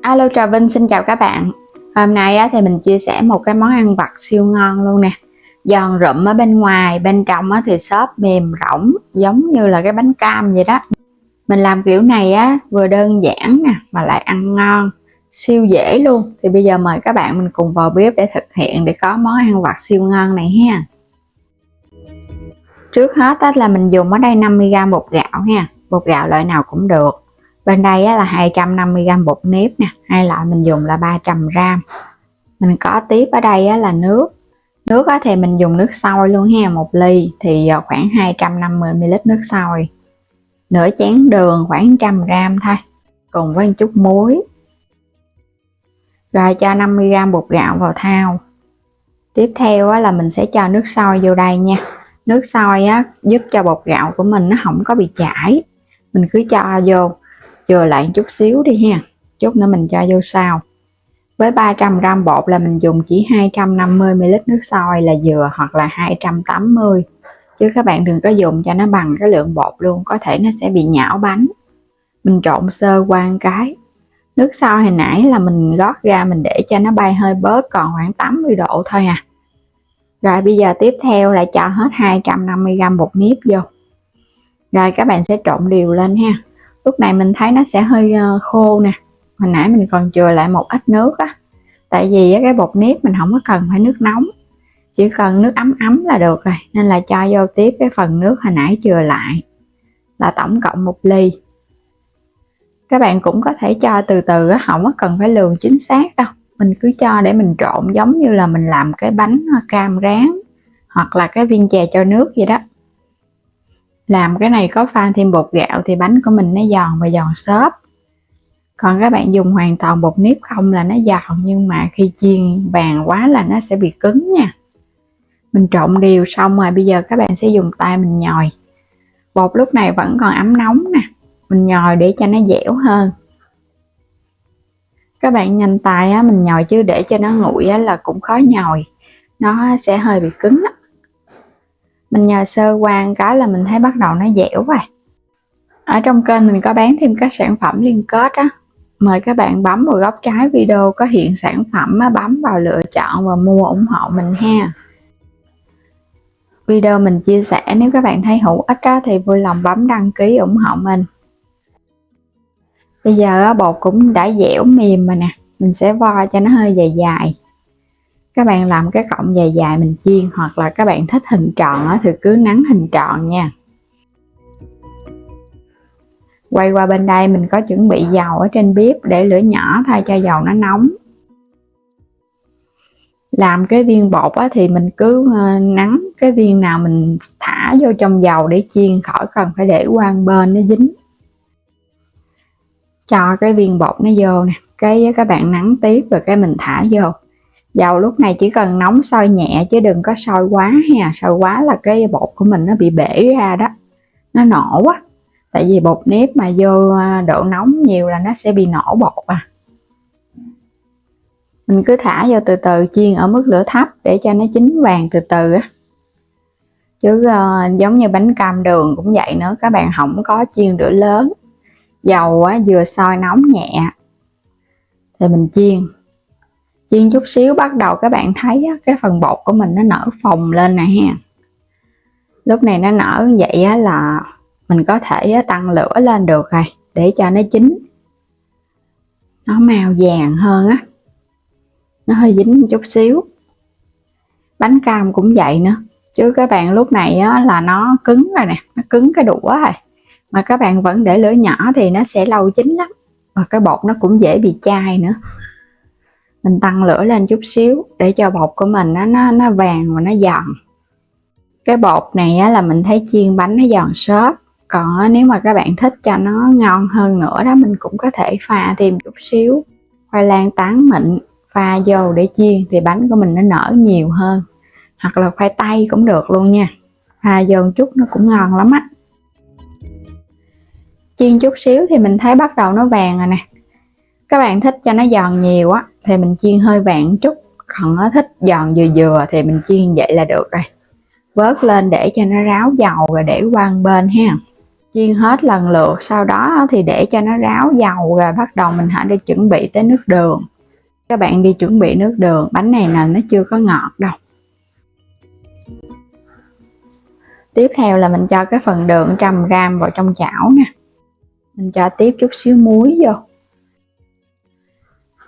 Alo, chào Vinh, xin chào các bạn. Hôm nay thì mình chia sẻ một cái món ăn vặt siêu ngon luôn nè. Giòn rụm ở bên ngoài, bên trong thì xốp mềm rỗng, giống như là cái bánh cam vậy đó. Mình làm kiểu này vừa đơn giản nè, mà lại ăn ngon, siêu dễ luôn. Thì bây giờ mời các bạn mình cùng vào bếp để thực hiện, để có món ăn vặt siêu ngon này ha. Trước hết là mình dùng ở đây 50g bột gạo ha. Bột gạo loại nào cũng được. Bên đây là 250g bột nếp nè, hai loại mình dùng là 300g. Mình có tiếp ở đây là nước. Nước thì mình dùng nước sôi luôn ha, 1 ly thì khoảng 250ml nước sôi. Nửa chén đường khoảng 100g thôi, cùng với một chút muối. Rồi cho 50g bột gạo vào thau. Tiếp theo là mình sẽ cho nước sôi vô đây nha. Nước sôi giúp cho bột gạo của mình nó không có bị chảy. Mình cứ cho vô, chừa lại chút xíu đi ha, chút nữa mình cho vô sau. Với 300g bột là mình dùng chỉ 250ml nước sôi là vừa, hoặc là 280, chứ các bạn đừng có dùng cho nó bằng cái lượng bột luôn, có thể nó sẽ bị nhão bánh. Mình trộn sơ qua một cái. Nước sôi hồi nãy là mình gót ra, mình để cho nó bay hơi bớt, còn khoảng 80 độ thôi à. Rồi bây giờ tiếp theo là cho hết 250g bột nếp vô. Rồi các bạn sẽ trộn đều lên ha. Lúc này mình thấy nó sẽ hơi khô nè. Hồi nãy mình còn chừa lại một ít nước tại vì cái bột nếp mình không có cần phải nước nóng, chỉ cần nước ấm ấm là được rồi, nên là cho vô tiếp cái phần nước hồi nãy chừa lại, là tổng cộng 1 ly. Các bạn cũng có thể cho từ từ không có cần phải lường chính xác đâu, mình cứ cho để mình trộn giống như là mình làm cái bánh cam rán hoặc là cái viên chè cho nước vậy đó. Làm cái này có pha thêm bột gạo thì bánh của mình nó giòn và giòn xốp. Còn các bạn dùng hoàn toàn bột nếp không là nó giòn, nhưng mà khi chiên vàng quá là nó sẽ bị cứng nha. Mình trộn đều xong rồi, bây giờ các bạn sẽ dùng tay mình nhồi. Bột lúc này vẫn còn ấm nóng nè, mình nhồi để cho nó dẻo hơn. Các bạn nhanh tay mình nhồi, chứ để cho nó nguội là cũng khó nhồi, nó sẽ hơi bị cứng đó. Mình nhồi sơ qua cái là mình thấy bắt đầu nó dẻo rồi. Ở trong kênh mình có bán thêm các sản phẩm liên kết mời các bạn bấm vào góc trái video có hiện sản phẩm bấm vào lựa chọn và mua ủng hộ mình ha. Video mình chia sẻ nếu các bạn thấy hữu ích thì vui lòng bấm đăng ký ủng hộ mình. Bây giờ bột cũng đã dẻo mềm rồi nè, mình sẽ vo cho nó hơi dài dài. Các bạn làm cái cọng dài dài mình chiên, hoặc là các bạn thích hình tròn thì cứ nắn hình tròn nha. Quay qua bên đây mình có chuẩn bị dầu ở trên bếp, để lửa nhỏ thôi cho dầu nó nóng. Làm cái viên bột thì mình cứ nắn cái viên nào mình thả vô trong dầu để chiên, khỏi cần phải để qua bên nó dính. Cho cái viên bột nó vô nè, cái các bạn nắn tiếp rồi cái mình thả vô. Dầu lúc này chỉ cần nóng sôi nhẹ, chứ đừng có sôi quá ha, sôi quá là cái bột của mình nó bị bể ra đó, nó nổ á. Tại vì bột nếp mà vô độ nóng nhiều là nó sẽ bị nổ bột Mình cứ thả vô từ từ, chiên ở mức lửa thấp để cho nó chín vàng từ từ chứ giống như bánh cam đường cũng vậy nữa, các bạn không có chiên lửa lớn. Dầu vừa sôi nóng nhẹ thì mình chiên chút xíu, bắt đầu các bạn thấy cái phần bột của mình nó nở phồng lên nè ha. Lúc này nó nở như vậy là mình có thể tăng lửa lên được rồi, để cho nó chín, nó màu vàng hơn nó hơi dính một chút xíu. Bánh cam cũng vậy nữa, chứ các bạn lúc này là nó cứng rồi nè, nó cứng cái đũa rồi, mà các bạn vẫn để lửa nhỏ thì nó sẽ lâu chín lắm, và cái bột nó cũng dễ bị chai nữa. Mình tăng lửa lên chút xíu để cho bột của mình nó vàng và nó giòn. Cái bột này là mình thấy chiên bánh nó giòn xốp. Còn nếu mà các bạn thích cho nó ngon hơn nữa đó, mình cũng có thể pha thêm chút xíu khoai lang tán mịn pha vô để chiên, thì bánh của mình nó nở nhiều hơn. Hoặc là khoai tây cũng được luôn nha, pha vô một chút nó cũng ngon lắm Chiên chút xíu thì mình thấy bắt đầu nó vàng rồi nè. Các bạn thích cho nó giòn nhiều thì mình chiên hơi vàng chút, còn nó thích giòn vừa vừa thì mình chiên vậy là được rồi. Vớt lên để cho nó ráo dầu rồi để qua bên ha. Chiên hết lần lượt, sau đó thì để cho nó ráo dầu rồi bắt đầu mình hãy đi chuẩn bị tới nước đường. Các bạn đi chuẩn bị nước đường, bánh này là nó chưa có ngọt đâu. Tiếp theo là mình cho cái phần đường 100g vào trong chảo nè. Mình cho tiếp chút xíu muối vô.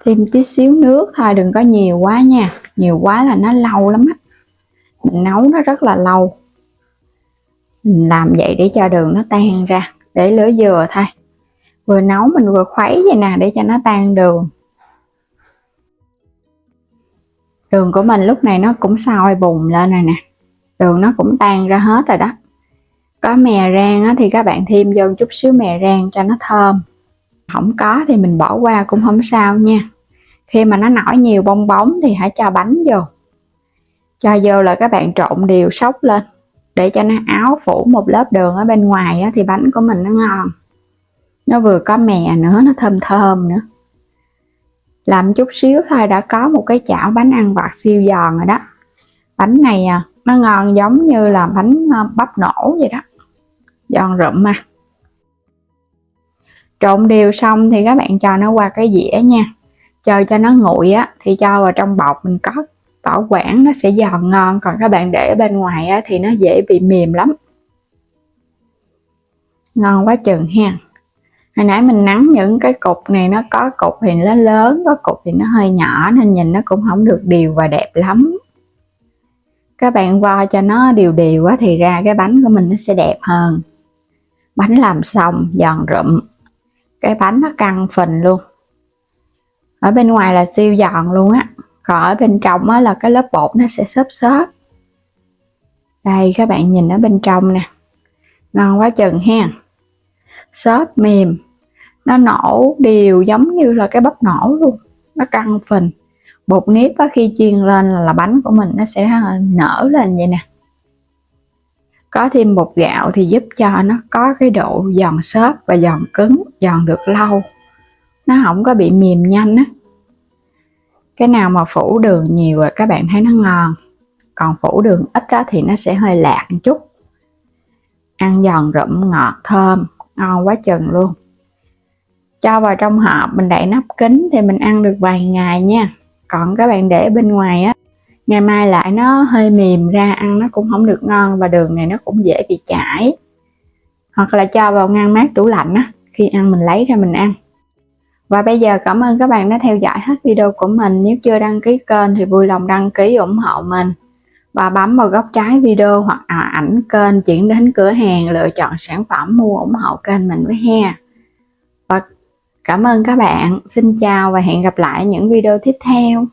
Thêm tí xíu nước thôi, đừng có nhiều quá nha. Nhiều quá là nó lâu lắm á. Mình nấu nó rất là lâu. Mình làm vậy để cho đường nó tan ra. Để lửa vừa thôi. Vừa nấu mình vừa khuấy vậy nè để cho nó tan đường. Đường của mình lúc này nó cũng sôi bùng lên rồi nè. Đường nó cũng tan ra hết rồi đó. Có mè rang á, thì các bạn thêm vô chút xíu mè rang cho nó thơm. Không có thì mình bỏ qua cũng không sao nha. Khi mà nó nổi nhiều bong bóng thì hãy cho bánh vô. Cho vô là các bạn trộn đều sốc lên. Để cho nó áo phủ một lớp đường ở bên ngoài á, thì bánh của mình nó ngon. Nó vừa có mè nữa, nó thơm thơm nữa. Làm chút xíu thôi đã có một cái chảo bánh ăn vặt siêu giòn rồi đó. Bánh này nó ngon giống như là bánh bắp nổ vậy đó. Giòn rụm mà. Trộn đều xong thì các bạn cho nó qua cái dĩa nha. Chờ cho nó nguội á thì cho vào trong bọc mình có bảo quản, nó sẽ giòn ngon. Còn các bạn để bên ngoài á thì nó dễ bị mềm lắm. Ngon quá chừng ha. Hồi nãy mình nắn những cái cục này, nó có cục thì nó lớn, có cục thì nó hơi nhỏ nên nhìn nó cũng không được đều và đẹp lắm. Các bạn vo cho nó đều đều á thì ra cái bánh của mình nó sẽ đẹp hơn. Bánh làm xong giòn rụm. Cái bánh nó căng phình luôn. Ở bên ngoài là siêu giòn luôn á. Còn ở bên trong á là cái lớp bột nó sẽ xốp xốp. Đây các bạn nhìn ở bên trong nè. Ngon quá chừng ha. Xốp mềm. Nó nổ đều giống như là cái bắp nổ luôn. Nó căng phình. Bột nếp á, khi chiên lên là bánh của mình nó sẽ nở lên vậy nè. Có thêm bột gạo thì giúp cho nó có cái độ giòn xốp và giòn cứng, giòn được lâu. Nó không có bị mềm nhanh á. Cái nào mà phủ đường nhiều rồi các bạn thấy nó ngon. Còn phủ đường ít á thì nó sẽ hơi lạc một chút. Ăn giòn rụm ngọt thơm, ngon quá chừng luôn. Cho vào trong hộp mình đậy nắp kín thì mình ăn được vài ngày nha. Còn các bạn để bên ngoài á, ngày mai lại nó hơi mềm ra, ăn nó cũng không được ngon và đường này nó cũng dễ bị chảy. Hoặc là cho vào ngăn mát tủ lạnh á, khi ăn mình lấy ra mình ăn. Và bây giờ cảm ơn các bạn đã theo dõi hết video của mình. Nếu chưa đăng ký kênh thì vui lòng đăng ký ủng hộ mình. Và bấm vào góc trái video hoặc ảnh kênh chuyển đến cửa hàng, lựa chọn sản phẩm mua ủng hộ kênh mình với ha. Và cảm ơn các bạn. Xin chào và hẹn gặp lại những video tiếp theo.